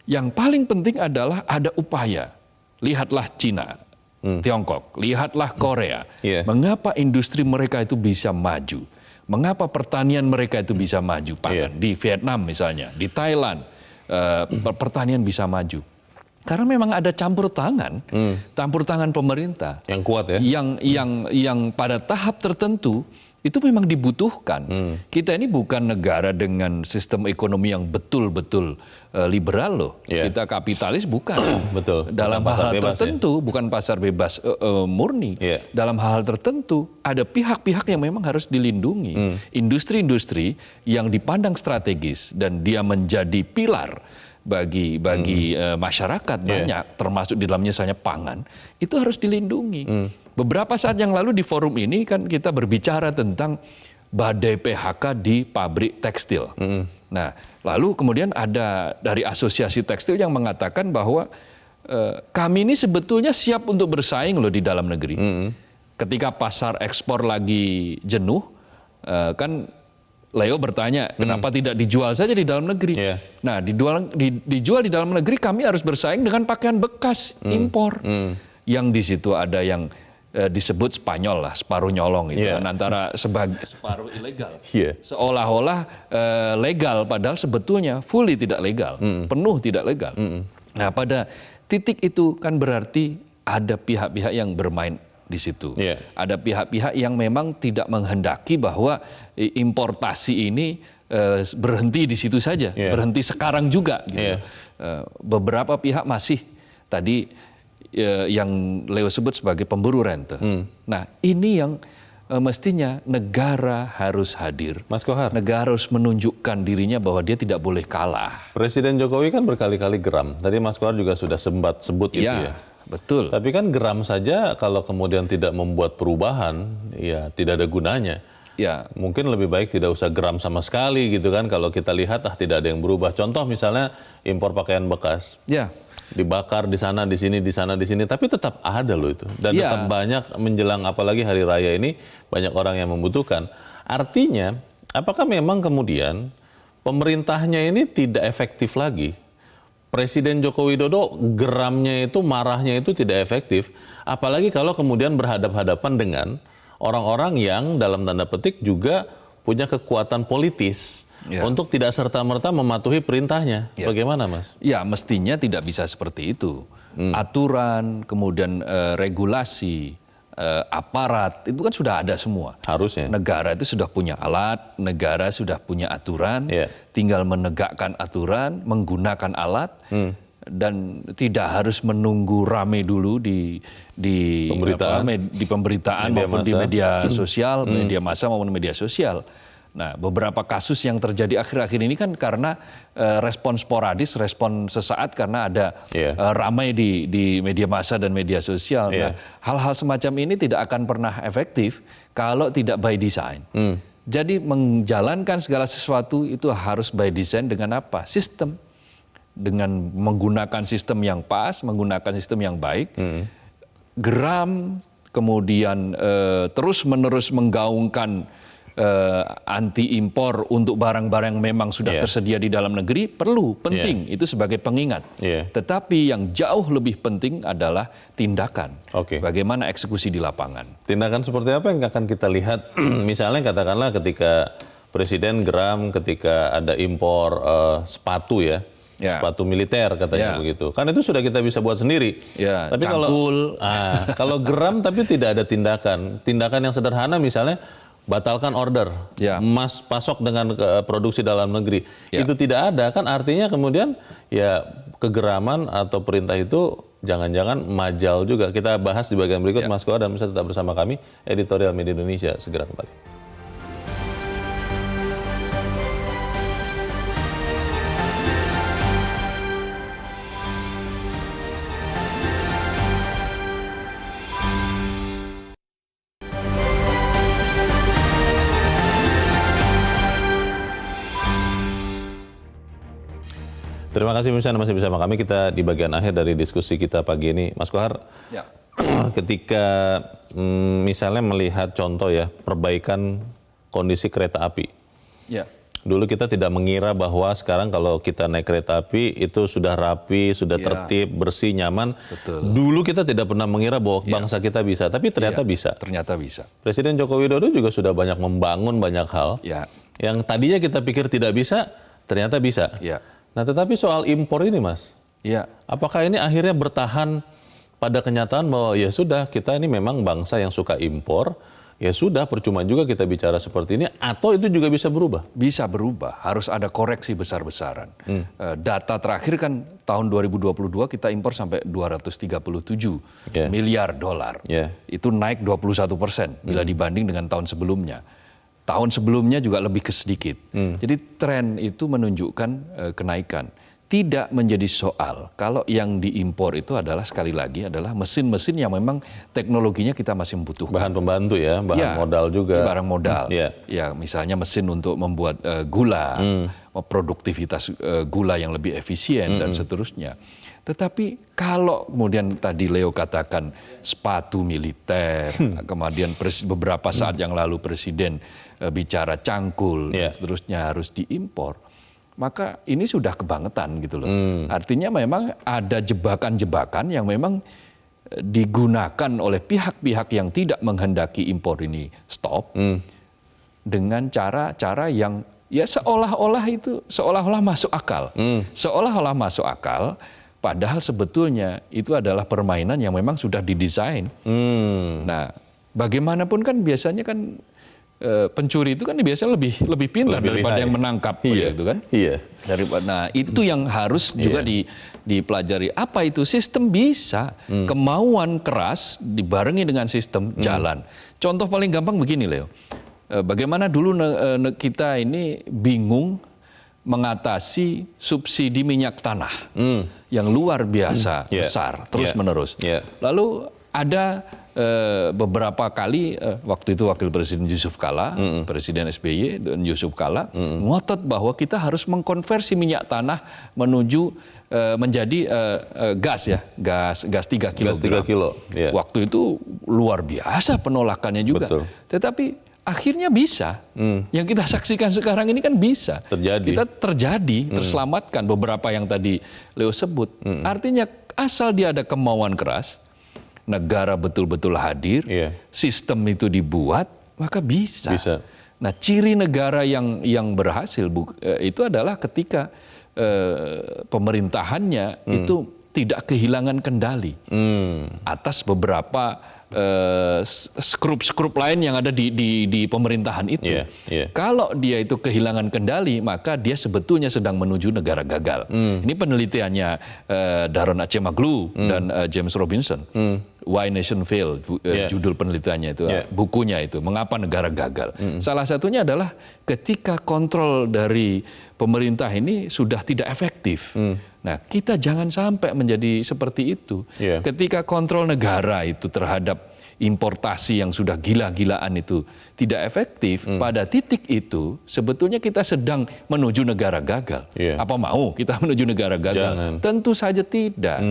yang paling penting adalah ada upaya. Lihatlah Cina. Tiongkok, lihatlah Korea. Mengapa industri mereka itu bisa maju? Mengapa pertanian mereka itu bisa maju? Pangan di Vietnam misalnya, di Thailand, pertanian bisa maju. Karena memang ada campur tangan pemerintah yang kuat ya, yang pada tahap tertentu itu memang dibutuhkan. Kita ini bukan negara dengan sistem ekonomi yang betul-betul liberal loh. Kita kapitalis bukan. Betul. Dalam hal tertentu bukan pasar bebas murni. Dalam hal tertentu ada pihak-pihak yang memang harus dilindungi. Industri-industri yang dipandang strategis dan dia menjadi pilar bagi masyarakat banyak, termasuk di dalamnya misalnya pangan, itu harus dilindungi. Beberapa saat yang lalu di forum ini kan kita berbicara tentang badai PHK di pabrik tekstil. Nah, lalu kemudian ada dari asosiasi tekstil yang mengatakan bahwa kami ini sebetulnya siap untuk bersaing loh di dalam negeri. Ketika pasar ekspor lagi jenuh, kan Leo bertanya, kenapa tidak dijual saja di dalam negeri? Nah, dijual di dalam negeri kami harus bersaing dengan pakaian bekas impor. Yang di situ ada yang disebut Spanyol lah, separuh nyolong itu kan, antara separuh ilegal. Seolah-olah legal padahal sebetulnya fully tidak legal, penuh tidak legal. Nah, pada titik itu kan berarti ada pihak-pihak yang bermain di situ. Ada pihak-pihak yang memang tidak menghendaki bahwa importasi ini berhenti di situ saja, berhenti sekarang juga gitu. Beberapa pihak masih tadi yang Leo sebut sebagai pemburu rente. Nah, ini yang mestinya negara harus hadir. Mas Kohar, negara harus menunjukkan dirinya bahwa dia tidak boleh kalah. Presiden Jokowi kan berkali-kali geram. Tadi Mas Kohar juga sudah sempat sebut itu ya. Betul. Tapi kan geram saja kalau kemudian tidak membuat perubahan, ya tidak ada gunanya. Mungkin lebih baik tidak usah geram sama sekali gitu kan. Kalau kita lihat tidak ada yang berubah. Contoh misalnya impor pakaian bekas. Dibakar di sana, di sini, di sana, di sini, tapi tetap ada loh itu. Dan tetap banyak menjelang apalagi hari raya ini banyak orang yang membutuhkan. Artinya, apakah memang kemudian pemerintahnya ini tidak efektif lagi? Presiden Joko Widodo geramnya itu, marahnya itu tidak efektif. Apalagi kalau kemudian berhadap-hadapan dengan orang-orang yang dalam tanda petik juga punya kekuatan politis. Untuk tidak serta-merta mematuhi perintahnya. Bagaimana Mas? Ya, mestinya tidak bisa seperti itu. Aturan, kemudian regulasi, aparat, itu kan sudah ada semua. Harusnya. Negara itu sudah punya alat, negara sudah punya aturan, tinggal menegakkan aturan, menggunakan alat, dan tidak harus menunggu rame dulu di pemberitaan maupun di media sosial, media massa maupun media sosial. Nah, beberapa kasus yang terjadi akhir-akhir ini kan karena respon sporadis, respon sesaat karena ada ramai di media massa dan media sosial. Nah, hal-hal semacam ini tidak akan pernah efektif kalau tidak by design. Jadi menjalankan segala sesuatu itu harus by design dengan apa? Sistem. dengan menggunakan sistem yang pas, menggunakan sistem yang baik, geram, kemudian terus-menerus menggaungkan anti impor untuk barang-barang yang memang sudah tersedia di dalam negeri penting itu sebagai pengingat. Tetapi yang jauh lebih penting adalah tindakan. Bagaimana eksekusi di lapangan. Tindakan seperti apa yang akan kita lihat? Misalnya katakanlah ketika Presiden geram ketika ada impor sepatu sepatu militer katanya begitu. Kan itu sudah kita bisa buat sendiri. Tapi kalau geram tapi tidak ada tindakan yang sederhana misalnya batalkan order, pasok dengan produksi dalam negeri. Itu tidak ada, kan artinya kemudian ya kegeraman atau perintah itu jangan-jangan majal juga. Kita bahas di bagian berikut, Mas Kohar, dan bisa tetap bersama kami, Editorial Media Indonesia. Segera kembali. Terima kasih pemirsa Anda masih bersama kami. Kita di bagian akhir dari diskusi kita pagi ini. Mas Kohar, ketika misalnya melihat contoh perbaikan kondisi kereta api. Dulu kita tidak mengira bahwa sekarang kalau kita naik kereta api itu sudah rapi, sudah tertib, bersih, nyaman. Dulu kita tidak pernah mengira bahwa bangsa kita bisa, tapi ternyata bisa. Ternyata bisa. Presiden Joko Widodo juga sudah banyak membangun banyak hal. Yang tadinya kita pikir tidak bisa, ternyata bisa. Nah, tetapi soal impor ini, Mas, apakah ini akhirnya bertahan pada kenyataan bahwa ya sudah, kita ini memang bangsa yang suka impor, ya sudah, percuma juga kita bicara seperti ini, atau itu juga bisa berubah? Bisa berubah, harus ada koreksi besar-besaran. Data terakhir kan tahun 2022 kita impor sampai 237 miliar dolar. Itu naik 21% bila dibanding dengan tahun sebelumnya. Tahun sebelumnya juga lebih sedikit. Jadi tren itu menunjukkan kenaikan. Tidak menjadi soal kalau yang diimpor itu adalah sekali lagi adalah mesin-mesin yang memang teknologinya kita masih membutuhkan. Bahan pembantu bahan modal juga. Barang modal. Ya, misalnya mesin untuk membuat gula, produktivitas gula yang lebih efisien dan seterusnya. Tetapi kalau kemudian tadi Leo katakan sepatu militer, kemudian beberapa saat yang lalu Presiden bicara cangkul dan seterusnya harus diimpor, maka ini sudah kebangetan gitu loh. Artinya memang ada jebakan-jebakan yang memang digunakan oleh pihak-pihak yang tidak menghendaki impor ini stop dengan cara-cara yang ya seolah-olah masuk akal. Seolah-olah masuk akal. Padahal sebetulnya itu adalah permainan yang memang sudah didesain. Nah, bagaimanapun kan biasanya kan pencuri itu kan biasanya lebih pintar daripada yang menangkap, gitu kan? Nah, itu yang harus juga dipelajari. Apa itu? Sistem bisa, kemauan keras dibarengi dengan sistem jalan. Contoh paling gampang begini, Leo. Bagaimana dulu kita ini bingung mengatasi subsidi minyak tanah yang luar biasa besar terus-menerus. Lalu ada beberapa kali waktu itu Wakil Presiden Yusuf Kalla, Presiden SBY dan Yusuf Kalla ngotot bahwa kita harus mengkonversi minyak tanah menuju menjadi gas 3 kg. Waktu itu luar biasa penolakannya juga. Tetapi akhirnya bisa. Yang kita saksikan sekarang ini kan bisa. Kita terselamatkan beberapa yang tadi Leo sebut. Artinya asal dia ada kemauan keras, negara betul-betul hadir, sistem itu dibuat, maka bisa. Nah, ciri negara yang berhasil itu adalah ketika pemerintahannya itu tidak kehilangan kendali atas beberapa skrup lain yang ada di pemerintahan itu. Kalau dia itu kehilangan kendali, maka dia sebetulnya sedang menuju negara gagal. Ini penelitiannya Daron Acemoglu dan James Robinson. Why Nation Fail, judul penelitiannya itu, bukunya itu, mengapa negara gagal. Salah satunya adalah ketika kontrol dari pemerintah ini sudah tidak efektif. Nah, kita jangan sampai menjadi seperti itu. Ketika kontrol negara itu terhadap importasi yang sudah gila-gilaan itu tidak efektif, pada titik itu sebetulnya kita sedang menuju negara gagal. Apa mau kita menuju negara gagal? Jangan. Tentu saja tidak.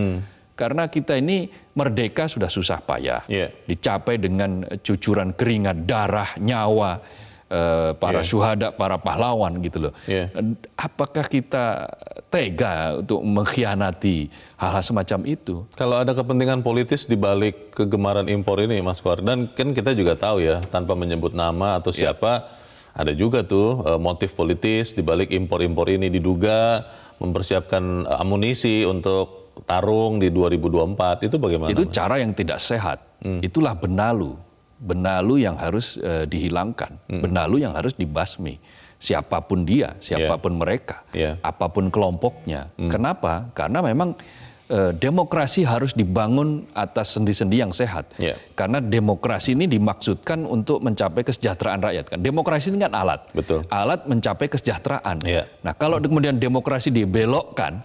Karena kita ini merdeka sudah susah payah, dicapai dengan cucuran keringat, darah, nyawa para syuhada, para pahlawan gitu loh. Apakah kita tega untuk mengkhianati hal-hal semacam itu? Kalau ada kepentingan politis di balik kegemaran impor ini, Mas Koar, dan kan kita juga tahu ya, tanpa menyebut nama atau siapa, ada juga tuh motif politis di balik impor-impor ini, diduga mempersiapkan amunisi untuk tarung di 2024. Itu bagaimana? Itu cara yang tidak sehat. Itulah benalu. Benalu yang harus dihilangkan, benalu yang harus dibasmi. Siapapun dia, siapapun mereka, apapun kelompoknya. Kenapa? Karena memang demokrasi harus dibangun atas sendi-sendi yang sehat. Karena demokrasi ini dimaksudkan untuk mencapai kesejahteraan rakyat. Kan demokrasi ini kan alat, alat mencapai kesejahteraan. Nah, kalau kemudian demokrasi dibelokkan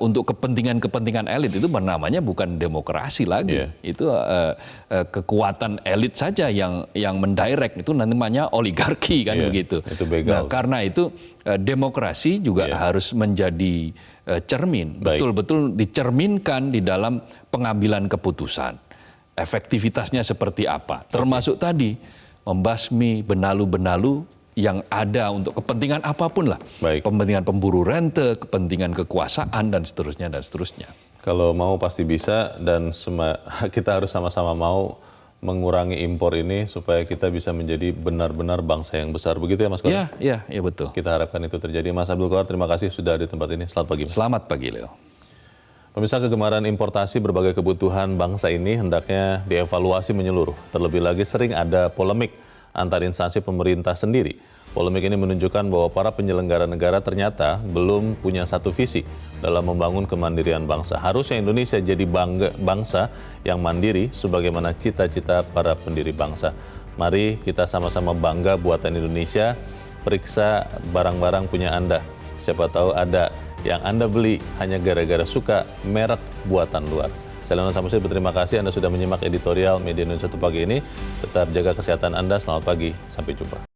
untuk kepentingan-kepentingan elit, itu namanya bukan demokrasi lagi. Itu kekuatan elit saja yang mendirect, itu namanya oligarki kan begitu. Itu begal. Nah, karena itu demokrasi juga harus menjadi cermin, betul-betul dicerminkan di dalam pengambilan keputusan. Efektivitasnya seperti apa? Termasuk tadi membasmi benalu-benalu yang ada untuk kepentingan apapun lah. Kepentingan pemburu rente, kepentingan kekuasaan, dan seterusnya, dan seterusnya. Kalau mau pasti bisa, dan kita harus sama-sama mau mengurangi impor ini supaya kita bisa menjadi benar-benar bangsa yang besar. Begitu ya, Mas Koar? Iya, betul. Kita harapkan itu terjadi. Mas Abdul Qoar, terima kasih sudah di tempat ini. Selamat pagi, Mas. Selamat pagi, Leo. Pemirsa, kegemaran importasi berbagai kebutuhan bangsa ini hendaknya dievaluasi menyeluruh. Terlebih lagi sering ada polemik antar instansi pemerintah sendiri. Polemik ini menunjukkan bahwa para penyelenggara negara ternyata belum punya satu visi dalam membangun kemandirian bangsa. Harusnya Indonesia jadi bangsa yang mandiri sebagaimana cita-cita para pendiri bangsa. Mari kita sama-sama bangga buatan Indonesia. Periksa barang-barang punya Anda. Siapa tahu ada yang Anda beli hanya gara-gara suka merek buatan luar. Saya Leonard Samsudin berterima kasih Anda sudah menyimak editorial Media Indonesia 1 pagi ini. Tetap jaga kesehatan Anda. Selamat pagi. Sampai jumpa.